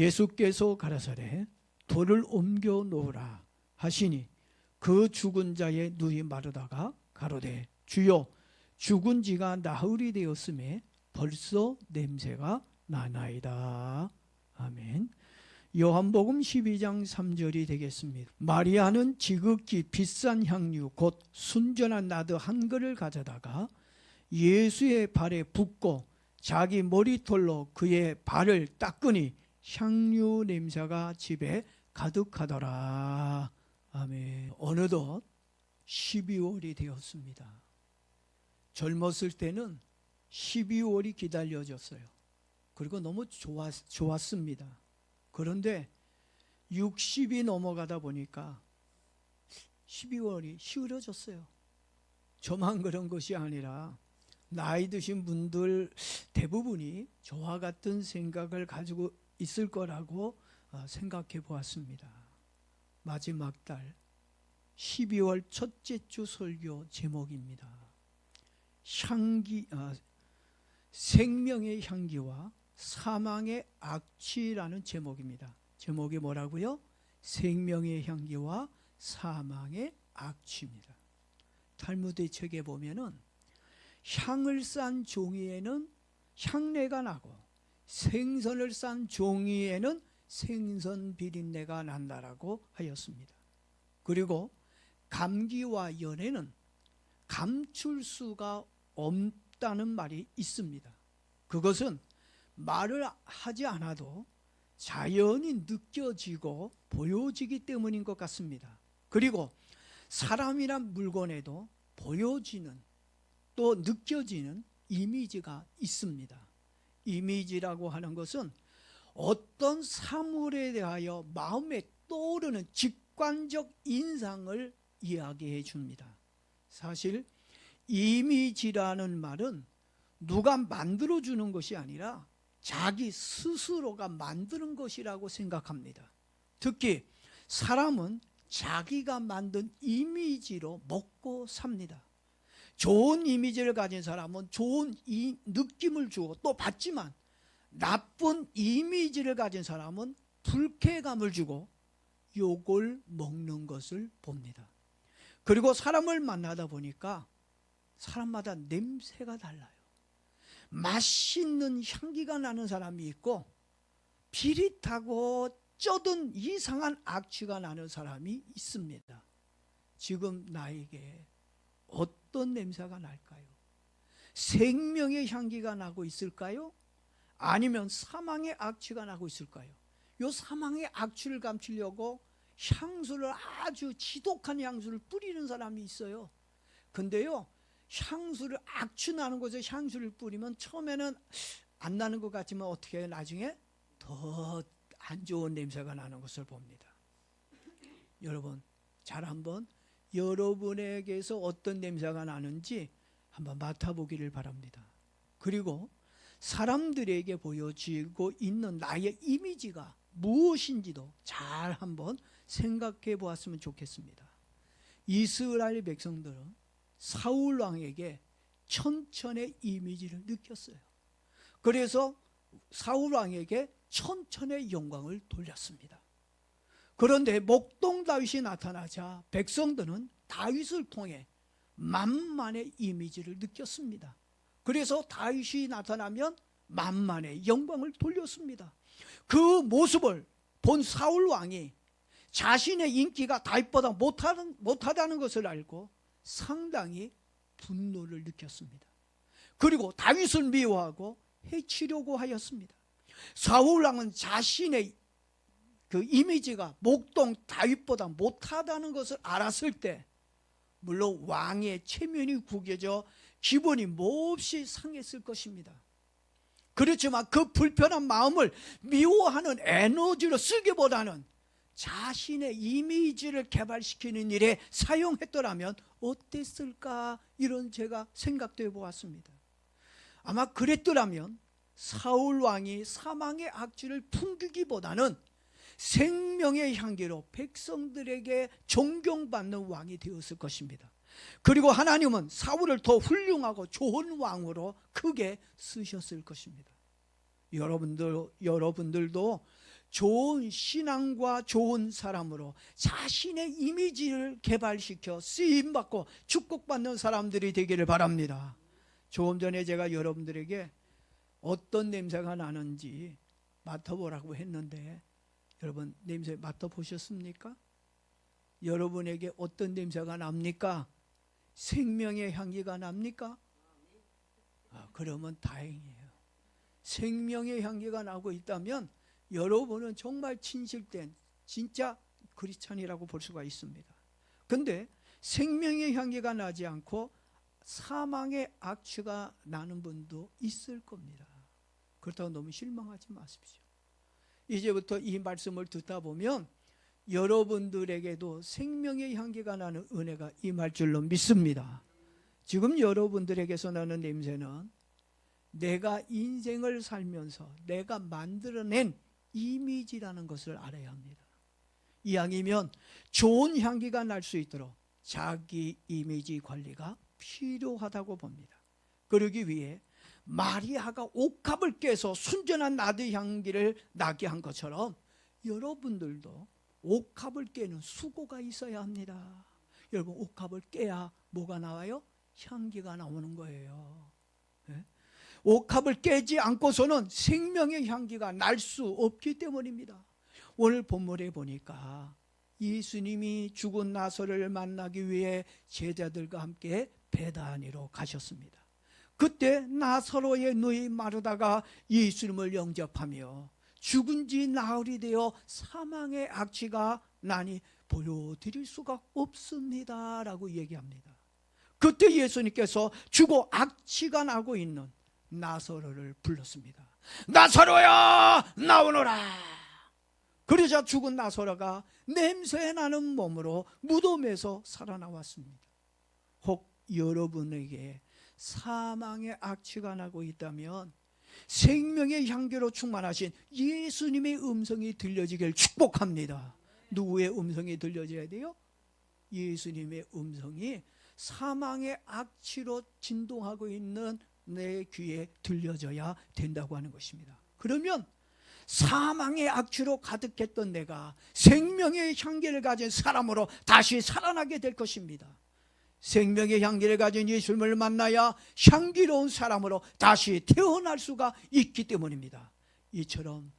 예수께서 가라사대 돌을 옮겨 놓으라 하시니 그 죽은 자의 눈이 마르다가 가로되 주여 죽은 지가 나흘이 되었음에 벌써 냄새가 나나이다. 아멘. 요한복음 12장 3절이 되겠습니다. 마리아는 지극히 비싼 향유 곧 순전한 나드 한 그릇을 가져다가 예수의 발에 붓고 자기 머리털로 그의 발을 닦으니 향유 냄새가 집에 가득하더라. 아멘. 어느덧 12월이 되었습니다. 젊었을 때는 12월이 기다려졌어요. 그리고 너무 좋았습니다. 그런데 60이 넘어가다 보니까 12월이 시들어졌어요. 저만 그런 것이 아니라 나이 드신 분들 대부분이 저와 같은 생각을 가지고 있을 거라고 생각해 보았습니다. 마지막 달 12월 첫째 주 설교 제목입니다. 생명의 향기와 사망의 악취라는 제목입니다. 제목이 뭐라고요? 생명의 향기와 사망의 악취입니다. 탈무드 책에 보면은 향을 싼 종이에는 향내가 나고 생선을 싼 종이에는 생선 비린내가 난다라고 하였습니다. 그리고 감기와 연에는 감출 수가 없다는 말이 있습니다. 그것은 말을 하지 않아도 자연히 느껴지고 보여지기 때문인 것 같습니다. 그리고 사람이란 물건에도 보여지는 또 느껴지는 이미지가 있습니다. 이미지라고 하는 것은 어떤 사물에 대하여 마음에 떠오르는 직관적 인상을 이야기해 줍니다. 사실 이미지라는 말은 누가 만들어주는 것이 아니라 자기 스스로가 만드는 것이라고 생각합니다. 특히 사람은 자기가 만든 이미지로 먹고 삽니다. 좋은 이미지를 가진 사람은 좋은 느낌을 주고 또 받지만 나쁜 이미지를 가진 사람은 불쾌감을 주고 욕을 먹는 것을 봅니다. 그리고 사람을 만나다 보니까 사람마다 냄새가 달라요. 맛있는 향기가 나는 사람이 있고 비릿하고 쩌든 이상한 악취가 나는 사람이 있습니다. 지금 나에게 어떤 냄새가 날까요? 생명의 향기가 나고 있을까요? 아니면 사망의 악취가 나고 있을까요? 이 사망의 악취를 감추려고 향수를 아주 지독한 향수를 뿌리는 사람이 있어요. 근데요, 향수를 악취 나는 곳에 향수를 뿌리면 처음에는 안 나는 것 같지만 어떻게 해요? 나중에 더 안 좋은 냄새가 나는 것을 봅니다. 여러분, 잘 한번 여러분에게서 어떤 냄새가 나는지 한번 맡아보기를 바랍니다. 그리고 사람들에게 보여지고 있는 나의 이미지가 무엇인지도 잘 한번 생각해 보았으면 좋겠습니다. 이스라엘 백성들은 사울 왕에게 천천의 이미지를 느꼈어요. 그래서 사울 왕에게 천천의 영광을 돌렸습니다. 그런데 목동 다윗이 나타나자 백성들은 다윗을 통해 만만의 이미지를 느꼈습니다. 그래서 다윗이 나타나면 만만의 영광을 돌렸습니다. 그 모습을 본 사울 왕이 자신의 인기가 다윗보다 못하다는 것을 알고 상당히 분노를 느꼈습니다. 그리고 다윗을 미워하고 해치려고 하였습니다. 사울 왕은 자신의 그 이미지가 목동 다윗보다 못하다는 것을 알았을 때 물론 왕의 체면이 구겨져 기분이 몹시 상했을 것입니다. 그렇지만 그 불편한 마음을 미워하는 에너지로 쓰기보다는 자신의 이미지를 개발시키는 일에 사용했더라면 어땠을까, 이런 제가 생각도 해보았습니다. 아마 그랬더라면 사울 왕이 사망의 악취를 풍기기보다는 생명의 향기로 백성들에게 존경받는 왕이 되었을 것입니다. 그리고 하나님은 사울을 더 훌륭하고 좋은 왕으로 크게 쓰셨을 것입니다. 여러분들도 좋은 신앙과 좋은 사람으로 자신의 이미지를 개발시켜 쓰임받고 축복받는 사람들이 되기를 바랍니다. 조금 전에 제가 여러분들에게 어떤 냄새가 나는지 맡아보라고 했는데 여러분 냄새 맡아보셨습니까? 여러분에게 어떤 냄새가 납니까? 생명의 향기가 납니까? 그러면 다행이에요. 생명의 향기가 나고 있다면 여러분은 정말 진실된 진짜 크리스찬이라고 볼 수가 있습니다. 근데 생명의 향기가 나지 않고 사망의 악취가 나는 분도 있을 겁니다. 그렇다고 너무 실망하지 마십시오. 이제부터 이 말씀을 듣다 보면 여러분들에게도 생명의 향기가 나는 은혜가 임할 줄로 믿습니다. 지금 여러분들에게서 나는 냄새는 내가 인생을 살면서 내가 만들어낸 이미지라는 것을 알아야 합니다. 이왕이면 좋은 향기가 날 수 있도록 자기 이미지 관리가 필요하다고 봅니다. 그러기 위해 마리아가 옥합을 깨서 순전한 나드 향기를 나게 한 것처럼 여러분들도 옥합을 깨는 수고가 있어야 합니다. 여러분 옥합을 깨야 뭐가 나와요? 향기가 나오는 거예요. 옥합을 깨지 않고서는 생명의 향기가 날 수 없기 때문입니다. 오늘 본문에 보니까 예수님이 죽은 나사로를 만나기 위해 제자들과 함께 베다니로 가셨습니다. 그때 나사로의 누이 마르다가 예수님을 영접하며 죽은 지 나흘이 되어 사망의 악취가 나니 보여드릴 수가 없습니다 라고 얘기합니다. 그때 예수님께서 죽어 악취가 나고 있는 나사로를 불렀습니다. 나사로야 나오너라. 그러자 죽은 나사로가 냄새나는 몸으로 무덤에서 살아나왔습니다. 혹 여러분에게 사망의 악취가 나고 있다면 생명의 향기로 충만하신 예수님의 음성이 들려지길 축복합니다. 누구의 음성이 들려져야 돼요? 예수님의 음성이 사망의 악취로 진동하고 있는 내 귀에 들려져야 된다고 하는 것입니다. 그러면 사망의 악취로 가득했던 내가 생명의 향기를 가진 사람으로 다시 살아나게 될 것입니다. 생명의 향기를 가진 예수님을 만나야 향기로운 사람으로 다시 태어날 수가 있기 때문입니다. 이처럼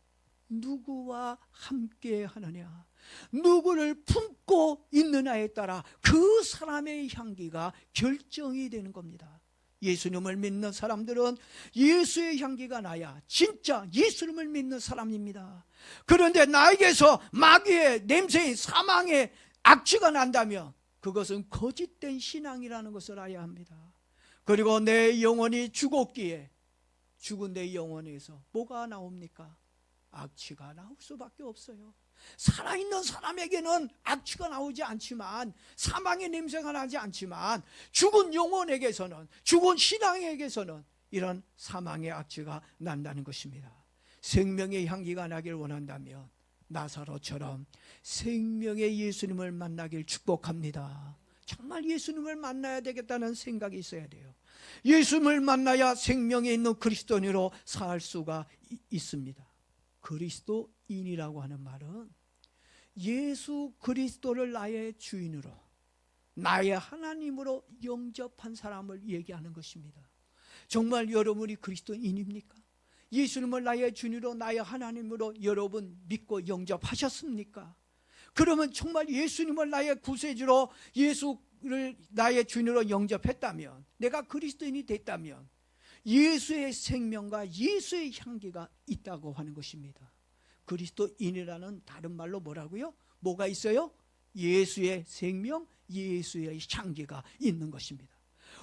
누구와 함께 하느냐, 누구를 품고 있느냐에 따라 그 사람의 향기가 결정이 되는 겁니다. 예수님을 믿는 사람들은 예수의 향기가 나야 진짜 예수님을 믿는 사람입니다. 그런데 나에게서 마귀의 냄새인 사망의 악취가 난다면 그것은 거짓된 신앙이라는 것을 알아야 합니다. 그리고 내 영혼이 죽었기에 죽은 내 영혼에서 뭐가 나옵니까? 악취가 나올 수밖에 없어요. 살아있는 사람에게는 악취가 나오지 않지만, 사망의 냄새가 나지 않지만, 죽은 영혼에게서는, 죽은 신앙에게서는 이런 사망의 악취가 난다는 것입니다. 생명의 향기가 나길 원한다면 나사로처럼 생명의 예수님을 만나길 축복합니다. 정말 예수님을 만나야 되겠다는 생각이 있어야 돼요. 예수님을 만나야 생명에 있는 그리스도인으로 살 수가 있습니다. 그리스도인이라고 하는 말은 예수 그리스도를 나의 주인으로, 나의 하나님으로 영접한 사람을 얘기하는 것입니다. 정말 여러분이 그리스도인입니까? 예수님을 나의 주인으로, 나의 하나님으로 여러분 믿고 영접하셨습니까? 그러면 정말 예수님을 나의 구세주로, 예수를 나의 주인으로 영접했다면, 내가 그리스도인이 됐다면 예수의 생명과 예수의 향기가 있다고 하는 것입니다. 그리스도인이라는 다른 말로 뭐라고요? 뭐가 있어요? 예수의 생명, 예수의 향기가 있는 것입니다.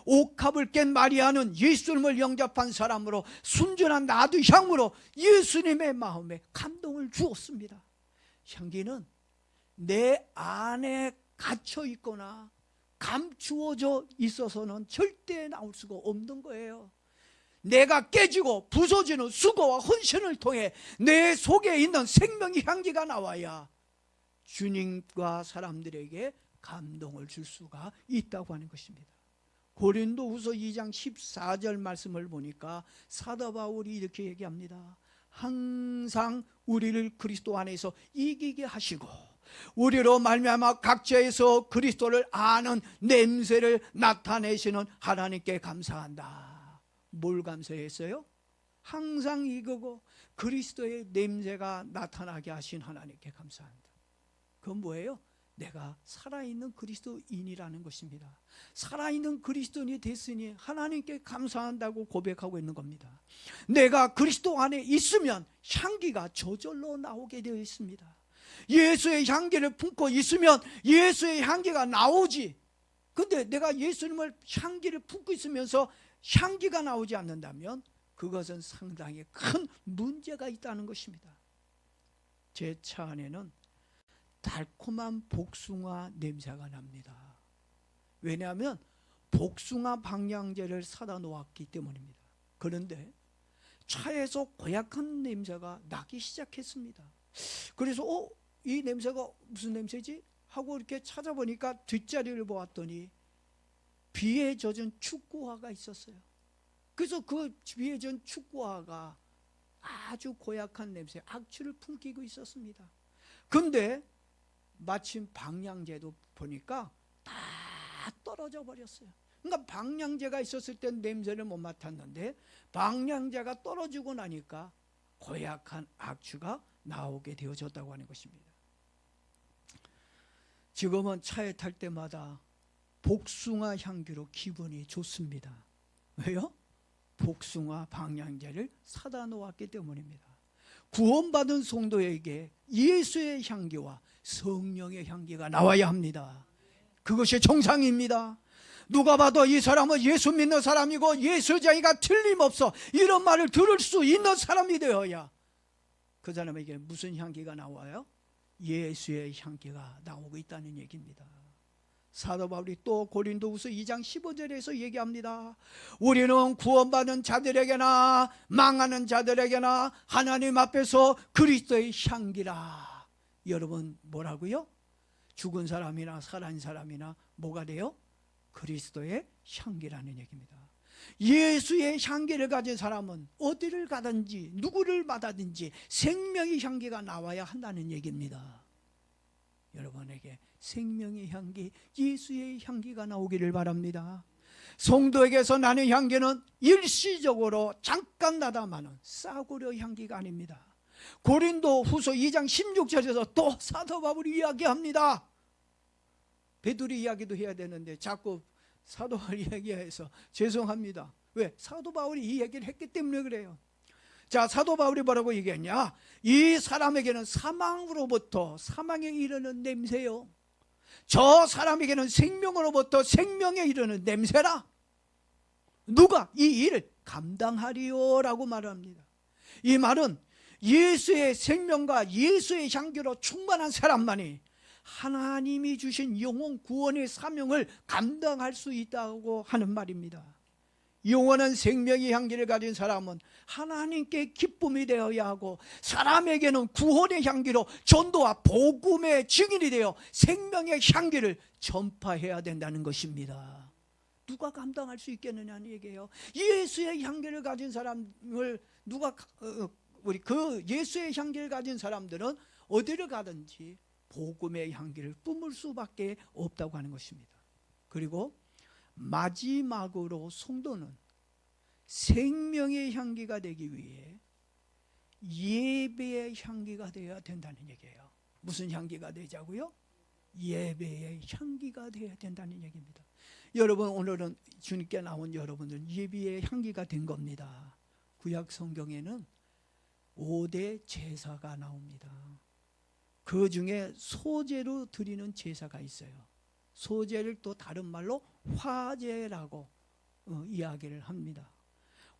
옥합을 깬 마리아는 예수님을 영접한 사람으로 순전한 나도 향으로 예수님의 마음에 감동을 주었습니다. 향기는 내 안에 갇혀 있거나 감추어져 있어서는 절대 나올 수가 없는 거예요. 내가 깨지고 부서지는 수고와 헌신을 통해 내 속에 있는 생명의 향기가 나와야 주님과 사람들에게 감동을 줄 수가 있다고 하는 것입니다. 고린도후서 2장 14절 말씀을 보니까 사도 바울이 이렇게 얘기합니다. 항상 우리를 그리스도 안에서 이기게 하시고 우리로 말미암아 각처에서 그리스도를 아는 냄새를 나타내시는 하나님께 감사한다. 뭘 감사했어요? 항상 이기고 그리스도의 냄새가 나타나게 하신 하나님께 감사한다. 그건 뭐예요? 내가 살아있는 그리스도인이라는 것입니다. 살아있는 그리스도인이 됐으니 하나님께 감사한다고 고백하고 있는 겁니다. 내가 그리스도 안에 있으면 향기가 저절로 나오게 되어 있습니다. 예수의 향기를 품고 있으면 예수의 향기가 나오지. 근데 내가 예수님을 향기를 품고 있으면서 향기가 나오지 않는다면 그것은 상당히 큰 문제가 있다는 것입니다. 제 차 안에는 달콤한 복숭아 냄새가 납니다. 왜냐하면 복숭아 방향제를 사다 놓았기 때문입니다. 그런데 차에서 고약한 냄새가 나기 시작했습니다. 그래서 이 냄새가 무슨 냄새지? 하고 이렇게 찾아보니까 뒷자리를 보았더니 비에 젖은 축구화가 있었어요. 그래서 그 비에 젖은 축구화가 아주 고약한 냄새, 악취를 풍기고 있었습니다. 근데 마침 방향제도 보니까 다 떨어져 버렸어요. 그러니까 방향제가 있었을 땐 냄새를 못 맡았는데 방향제가 떨어지고 나니까 고약한 악취가 나오게 되어졌다고 하는 것입니다. 지금은 차에 탈 때마다 복숭아 향기로 기분이 좋습니다. 왜요? 복숭아 방향제를 사다 놓았기 때문입니다. 구원받은 성도에게 예수의 향기와 성령의 향기가 나와야 합니다. 그것이 정상입니다. 누가 봐도 이 사람은 예수 믿는 사람이고 예수자이가 틀림없어 이런 말을 들을 수 있는 사람이 되어야 그 사람에게 무슨 향기가 나와요? 예수의 향기가 나오고 있다는 얘기입니다. 사도 바울이 또 고린도후서 2장 15절에서 얘기합니다. 우리는 구원받은 자들에게나 망하는 자들에게나 하나님 앞에서 그리스도의 향기라. 여러분 뭐라고요? 죽은 사람이나 살아있는 사람이나 뭐가 돼요? 그리스도의 향기라는 얘기입니다. 예수의 향기를 가진 사람은 어디를 가든지 누구를 받아든지 생명의 향기가 나와야 한다는 얘기입니다. 여러분에게 생명의 향기, 예수의 향기가 나오기를 바랍니다. 성도에게서 나는 향기는 일시적으로 잠깐 나다마는 싸구려 향기가 아닙니다. 고린도 후서 2장 16절에서 또 사도 바울이 이야기합니다. 베드로 이야기도 해야 되는데 자꾸 사도 바울 이야기해서 죄송합니다. 왜? 사도 바울이 이 얘기를 했기 때문에 그래요. 자, 사도 바울이 뭐라고 얘기했냐? 이 사람에게는 사망으로부터 사망에 이르는 냄새요, 저 사람에게는 생명으로부터 생명에 이르는 냄새라. 누가 이 일을 감당하리요? 라고 말합니다. 이 말은 예수의 생명과 예수의 향기로 충만한 사람만이 하나님이 주신 영혼 구원의 사명을 감당할 수 있다고 하는 말입니다. 영원한 생명의 향기를 가진 사람은 하나님께 기쁨이 되어야 하고 사람에게는 구원의 향기로 전도와 복음의 증인이 되어 생명의 향기를 전파해야 된다는 것입니다. 누가 감당할 수 있겠느냐는 얘기예요. 예수의 향기를 가진 사람을 우리 그 예수의 향기를 가진 사람들은 어디를 가든지 복음의 향기를 뿜을 수밖에 없다고 하는 것입니다. 그리고 마지막으로 성도는 생명의 향기가 되기 위해 예배의 향기가 되어야 된다는 얘기예요. 무슨 향기가 되자고요? 예배의 향기가 되어야 된다는 얘기입니다. 여러분, 오늘은 주님께 나온 여러분들은 예배의 향기가 된 겁니다. 구약 성경에는 5대 제사가 나옵니다. 그 중에 소제로 드리는 제사가 있어요. 소제를 또 다른 말로 화제라고 이야기를 합니다.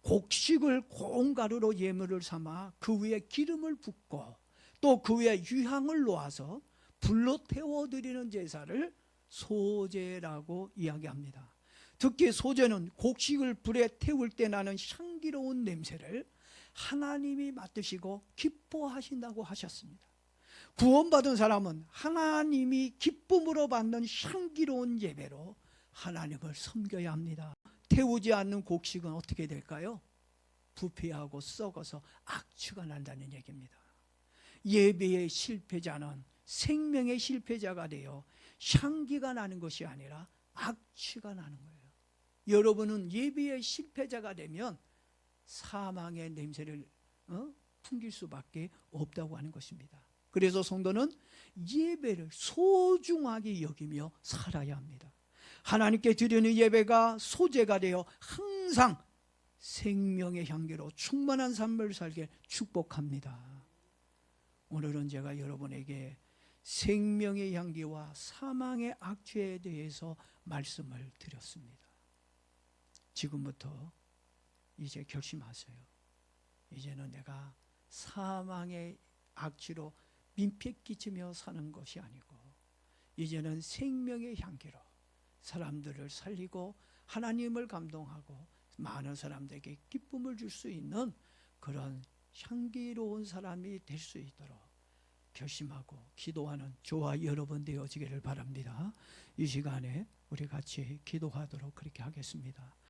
곡식을 고운 가루로 예물을 삼아 그 위에 기름을 붓고 또 그 위에 유향을 놓아서 불로 태워 드리는 제사를 소제라고 이야기합니다. 특히 소제는 곡식을 불에 태울 때 나는 향기로운 냄새를 하나님이 맡으시고 기뻐하신다고 하셨습니다. 구원받은 사람은 하나님이 기쁨으로 받는 향기로운 예배로 하나님을 섬겨야 합니다. 태우지 않는 곡식은 어떻게 될까요? 부패하고 썩어서 악취가 난다는 얘기입니다. 예배의 실패자는 생명의 실패자가 되어 향기가 나는 것이 아니라 악취가 나는 거예요. 여러분은 예배의 실패자가 되면 사망의 냄새를 풍길 수밖에 없다고 하는 것입니다. 그래서 성도는 예배를 소중하게 여기며 살아야 합니다. 하나님께 드리는 예배가 소재가 되어 항상 생명의 향기로 충만한 삶을 살게 축복합니다. 오늘은 제가 여러분에게 생명의 향기와 사망의 악취에 대해서 말씀을 드렸습니다. 지금부터 이제 결심하세요. 이제는 내가 사망의 악취로 민폐 끼치며 사는 것이 아니고 이제는 생명의 향기로 사람들을 살리고 하나님을 감동하고 많은 사람들에게 기쁨을 줄 수 있는 그런 향기로운 사람이 될 수 있도록 결심하고 기도하는 저와 여러분 되어지기를 바랍니다. 이 시간에 우리 같이 기도하도록 그렇게 하겠습니다.